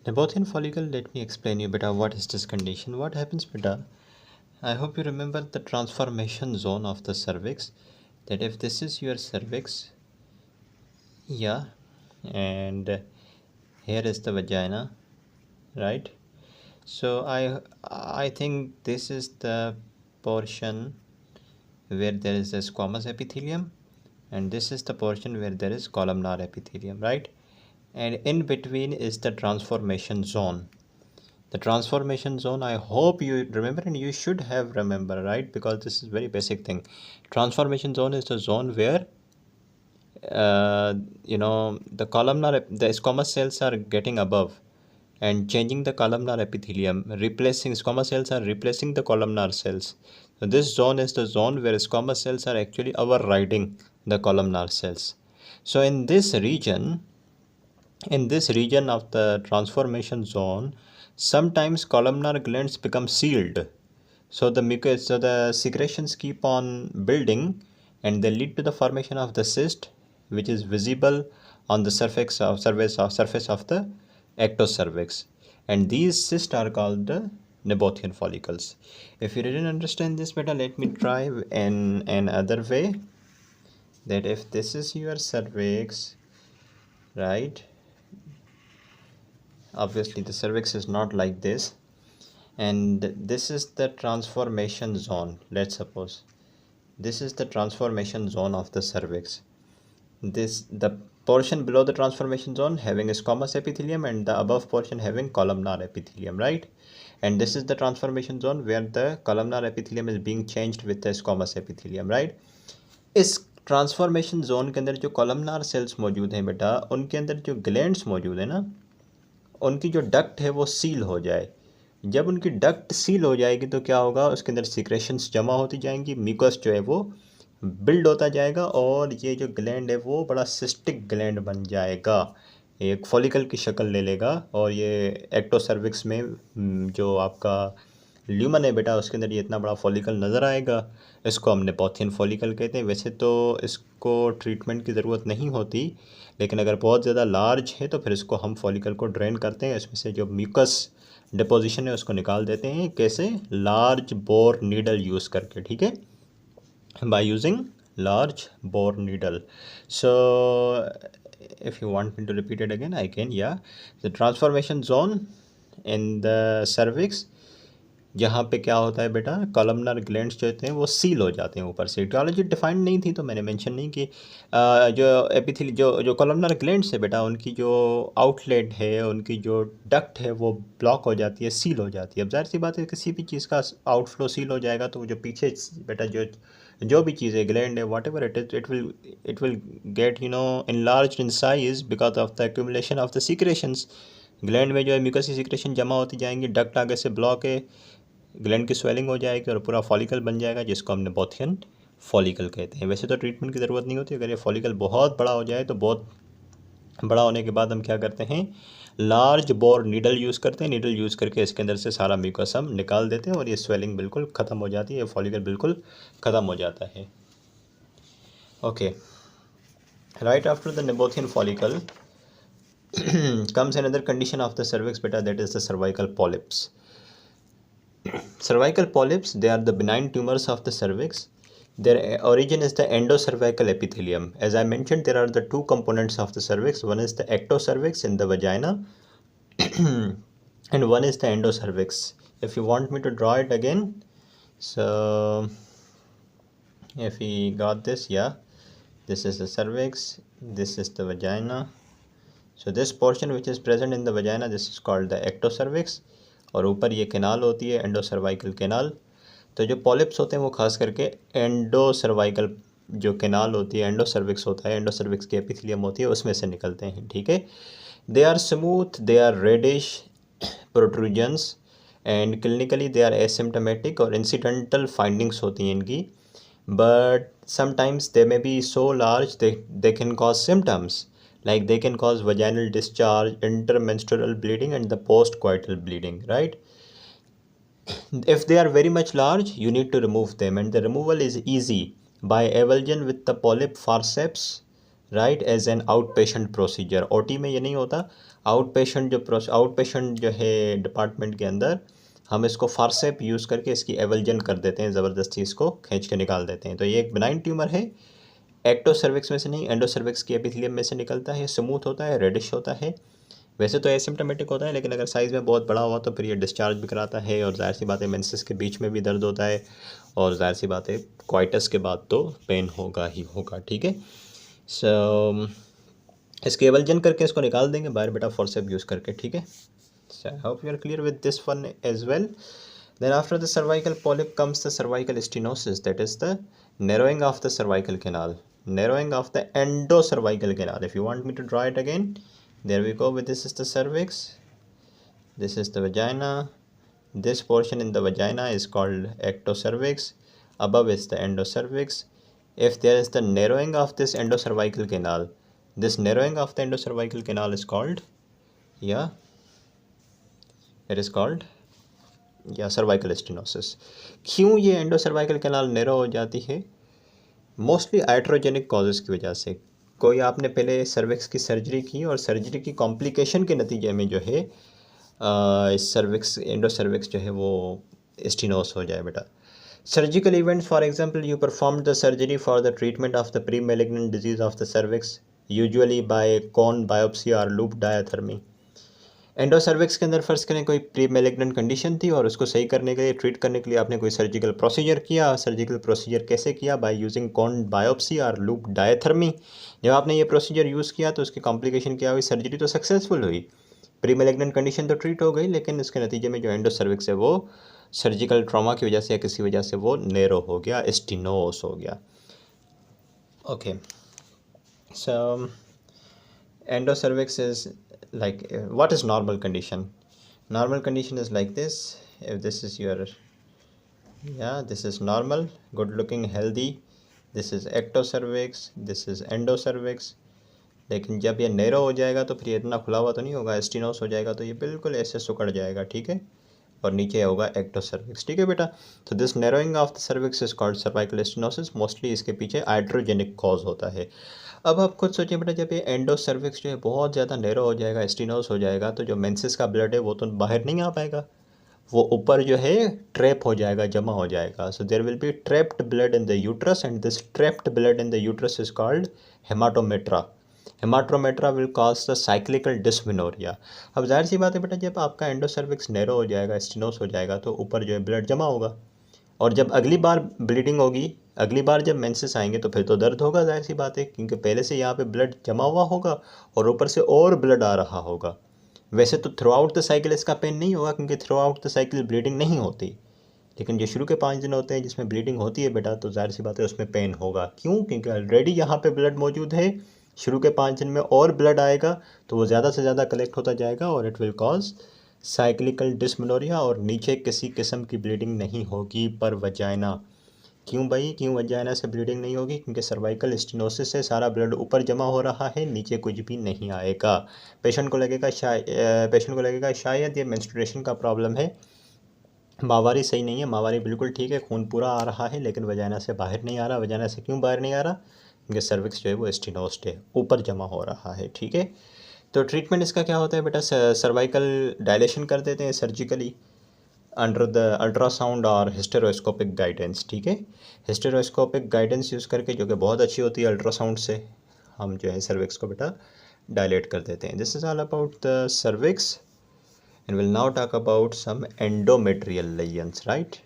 Nabothian follicle, let me explain you beta what is this condition. What happens beta? I hope you remember the transformation zone of the cervix. That if this is your cervix, yeah, and here is the vagina, right? So I think this is the portion where there is a squamous epithelium, and this is the portion where there is columnar epithelium, right? And in between is the transformation zone. The transformation zone, I hope you remember, and you should have remember, right? Because this is very basic thing. Transformation zone is the zone where the squamous cells are getting above and changing the columnar epithelium, replacing squamous cells are replacing the columnar cells. So this zone is the zone where squamous cells are actually overriding the columnar cells. So in this region of the transformation zone, sometimes columnar glands become sealed. So the secretions keep on building, and they lead to the formation of the cyst, which is visible on the surface of the ectocervix. And these cysts are called the Nabothian follicles. If you didn't understand this beta, let me try in another way. That if this is your cervix, right? Obviously the cervix is not like this, and this is the transformation zone. Let's suppose this is the transformation zone of the cervix. The portion below the transformation zone having a squamous epithelium, and the above portion having columnar epithelium, right? And this is the transformation zone where the columnar epithelium is being changed with the squamous epithelium, right? इस transformation zone के अंदर जो columnar sales मौजूद हैं बेटा, उनके अंदर जो ग्लैंड्स मौजूद है ना, उनकी जो डक्ट है वो सील हो जाए। जब उनकी डक्ट सील हो जाएगी तो क्या होगा, उसके अंदर सिक्रेशंस जमा होती जाएंगी, म्यूकस जो है वो बिल्ड होता जाएगा, और ये जो ग्लैंड है वो बड़ा सिस्टिक ग्लैंड बन जाएगा, एक फॉलिकल की शक्ल ले लेगा। और ये एक्टोसर्विक्स में जो आपका ल्यूमन है बेटा, उसके अंदर ये इतना बड़ा फॉलिकल नज़र आएगा। इसको हम नेपोथियन फॉलिकल कहते हैं। वैसे तो इसको ट्रीटमेंट की ज़रूरत नहीं होती, लेकिन अगर बहुत ज़्यादा लार्ज है तो फिर इसको हम फॉलिकल को ड्रेन करते हैं, इसमें से जो म्यूकस डिपोजिशन है उसको निकाल देते हैं। कैसे? लार्ज बोर नीडल यूज़ करके, ठीक है, by using large bore needle. So if you want me to repeat it again, I can. Yeah, the transformation zone in the cervix, जहाँ पे क्या होता है बेटा, कॉलमनर ग्लैंड्स जो होते हैं वो सील हो जाते हैं ऊपर से। टियोलॉजी डिफाइंड नहीं थी तो मैंने मेंशन नहीं कि जो एपिथेलियल जो कॉलमनर ग्लैंड्स है बेटा, उनकी जो आउटलेट है, उनकी जो डक्ट है वो ब्लॉक हो जाती है, सील हो जाती है। अब जाहिर सी बात है, किसी भी चीज़ का आउटफ्लो सील हो जाएगा तो जो पीछे बेटा जो भी चीज़ है, ग्लैंड है, what ever it is, it will get enlarged in size because of the accumulation of the secretions. Gland में जो है म्यूकस सिक्रेशन जमा होती जाएंगी, डक्ट आगे से ब्लॉक है, ग्लैंड की स्वेलिंग हो जाएगी और पूरा फॉलिकल बन जाएगा, जिसको हम नेपोथियन फॉलिकल कहते हैं। वैसे तो ट्रीटमेंट की ज़रूरत नहीं होती। अगर ये फॉलिकल बहुत बड़ा हो जाए तो बहुत बड़ा होने के बाद हम क्या करते हैं, लार्ज बोर नीडल यूज़ करते हैं। नीडल यूज़ करके इसके अंदर से सारा म्यूकस हम निकाल देते हैं और ये स्वेलिंग बिल्कुल ख़त्म हो जाती है, फॉलिकल बिल्कुल ख़त्म हो जाता है। Okay, right after the Nabothian follicle comes another condition of the cervix beta, that is the cervical polyps. Cervical polyps, they are the benign tumors of the cervix. Their origin is the endocervical epithelium. As I mentioned, there are the two components of the cervix. One is the ectocervix in the vagina and one is the endocervix. If you want me to draw it again, so if we got this, yeah, this is the cervix, this is the vagina. So this portion which is present in the vagina, this is called the ectocervix, और ऊपर ये canal होती है, एंडोसर्वाइकल canal. तो जो polyps होते हैं वो खास करके एंडोसर्वाइकल जो कैनाल होती है, एंडोसर्विक्स होता है, एंडोसर्विक्स की एपिथेलियम होती है, उसमें से निकलते हैं, ठीक है। They are smooth, they are reddish protrusions and clinically they are asymptomatic, और इंसिडेंटल फाइंडिंग्स होती हैं इनकी, but sometimes they may be so large they can cause symptoms, like they can cause vaginal discharge, intermenstrual bleeding and the postcoital bleeding, right? If they are very much large, you need to remove them, and the removal is easy by avulsion with the polyp forceps, right, as an outpatient procedure. OT में ये नहीं होता, out patient जो है department के अंदर हम इसको फारसेप यूज़ करके इसकी एवल्जन कर देते हैं, ज़बरदस्ती इसको खींच के निकाल देते हैं। तो ये एक बिनाइन ट्यूमर है, एक्टो सर्विक्स में से नहीं, एंडो सर्विक्स के एपिथेलियम में से निकलता है। स्मूथ होता है, रेडिश होता है, वैसे तो एसिम्टोमेटिक होता है, लेकिन अगर साइज़ में बहुत बड़ा हुआ तो फिर ये डिस्चार्ज भी कराता है, और जाहिर सी बात है मेंसेस के बीच में भी दर्द होता है, और जाहिर सी बात है क्वाइटस के बाद तो पेन होगा ही होगा। ठीक है, सो इसके एवल्जन करके इसको निकाल देंगे बाहर बेटा, फोर्सेप यूज़ करके। ठीक है, so I hope you are clear with this one as well. Then after the cervical polyp comes the cervical stenosis, that is the narrowing of the cervical canal, narrowing of the endocervical canal. If you want me to draw it again, there we go. With this is the cervix, this is the vagina, this portion in the vagina is called ectocervix, above is the endocervix. If there is the narrowing of this endocervical canal, this narrowing of the endocervical canal is called, yeah, it is called या cervical stenosis. क्यों ये एंडोसर्वाइकल canal narrow हो जाती है? Mostly iatrogenic causes की वजह से। कोई आपने पहले सर्विक्स की सर्जरी की और सर्जरी की कॉम्प्लिकेशन के नतीजे में जो है सर्विक्स एंडोसर्विक्स जो है वो स्टेनोस हो जाए बेटा। Surgical events, for example you perform the surgery for the treatment of the pre malignant disease of the cervix, usually by cone biopsy और लूप डायाथर्मी। एंडोसर्विक्स के अंदर फ़र्ज़ करें कोई प्री मैलिग्नेंट कंडीशन थी और उसको सही करने के लिए, ट्रीट करने के लिए आपने कोई सर्जिकल प्रोसीजर किया। सर्जिकल प्रोसीजर कैसे किया? बाय यूजिंग कॉन बायोप्सी और लूप डायथर्मी। जब आपने ये प्रोसीजर यूज़ किया तो उसकी कॉम्प्लिकेशन क्या हुई? सर्जरी तो सक्सेसफुल हुई, प्री मैलिग्नेंट कंडीशन तो ट्रीट हो गई, लेकिन इसके नतीजे में जो एंडोसर्विक्स है वो सर्जिकल ट्रॉमा की वजह से या किसी वजह से वो नैरो हो गया, स्टेनोस हो गया। Okay, so endocervix is like what is normal condition? Normal condition is like this. If this is your, yeah, this is normal, good looking, healthy, this is ectocervix, this is endocervix. लेकिन जब ये narrow हो जाएगा तो फिर ये इतना खुला हुआ तो नहीं होगा, स्टेनोस हो जाएगा तो ये बिल्कुल ऐसे सुकड़ जाएगा। ठीक है, और नीचे होगा एक्टोसर्विक्स। ठीक है बेटा, तो this narrowing of the cervix is called cervical stenosis. Mostly इसके पीछे आइट्रोजेनिक कॉज होता है। अब आप खुद सोचिए बेटा, जब ये एंडोसर्विक्स जो है बहुत ज़्यादा नैरो हो जाएगा, स्टेनोस हो जाएगा, तो जो मेंसेस का ब्लड है वो तो बाहर नहीं आ पाएगा, वो ऊपर जो है ट्रैप हो जाएगा, जमा हो जाएगा। So there will be trapped blood in the uterus, and this trapped blood in the uterus is called haematometra. Haematometra will cause the cyclical dysmenorrhoea. अब जाहिर सी बात है बेटा, जब आपका एंडोसर्विक्स नैरो हो जाएगा, स्टेनोस हो जाएगा, तो ऊपर जो है ब्लड जमा होगा, और जब अगली बार ब्लीडिंग होगी, अगली बार जब मेंसेस आएंगे तो फिर तो दर्द होगा, जाहिर सी बात है, क्योंकि पहले से यहाँ पे ब्लड जमा हुआ होगा और ऊपर से और ब्लड आ रहा होगा। वैसे तो थ्रू आउट द साइकिल इसका पेन नहीं होगा, क्योंकि through out the cycle bleeding नहीं होती, लेकिन जो शुरू के 5 दिन होते हैं जिसमें ब्लीडिंग होती है बेटा, तो जाहिर सी बात है उसमें पेन होगा। क्यों? क्योंकि ऑलरेडी यहाँ पे ब्लड मौजूद है, शुरू के 5 दिन में और ब्लड आएगा तो वो ज़्यादा से ज़्यादा कलेक्ट होता जाएगा, और it will cause cyclical dysmenorrhoea, और नीचे किसी किस्म की ब्लीडिंग नहीं होगी पर वजाइना। क्यों भाई, क्यों वजाइना से ब्लीडिंग नहीं होगी? क्योंकि सर्वाइकल स्टेनोसिस से सारा ब्लड ऊपर जमा हो रहा है, नीचे कुछ भी नहीं आएगा। पेशेंट को लगेगा शायद ये मेंस्ट्रुएशन का प्रॉब्लम है, माहवारी सही नहीं है, माहवारी बिल्कुल ठीक है, खून पूरा आ रहा है, लेकिन वजाइना से बाहर नहीं आ रहा। वजाइना से क्यों बाहर नहीं आ रहा? क्योंकि सर्विक्स जो है वो स्टेनोस्ड है, ऊपर जमा हो रहा है। ठीक है, तो ट्रीटमेंट इसका क्या होता है बेटा? सर्वाइकल डायलेशन कर देते हैं सर्जिकली अंडर द अल्ट्रासाउंड और हिस्टेरोस्कोपिक गाइडेंस। ठीक है, हिस्टेरोस्कोपिक गाइडेंस यूज़ करके, जो कि बहुत अच्छी होती है, अल्ट्रासाउंड से हम जो है सर्विक्स को बेटा डायलेट कर देते हैं। This is all about the cervix, and we'll now talk about some endometrial lesions, right?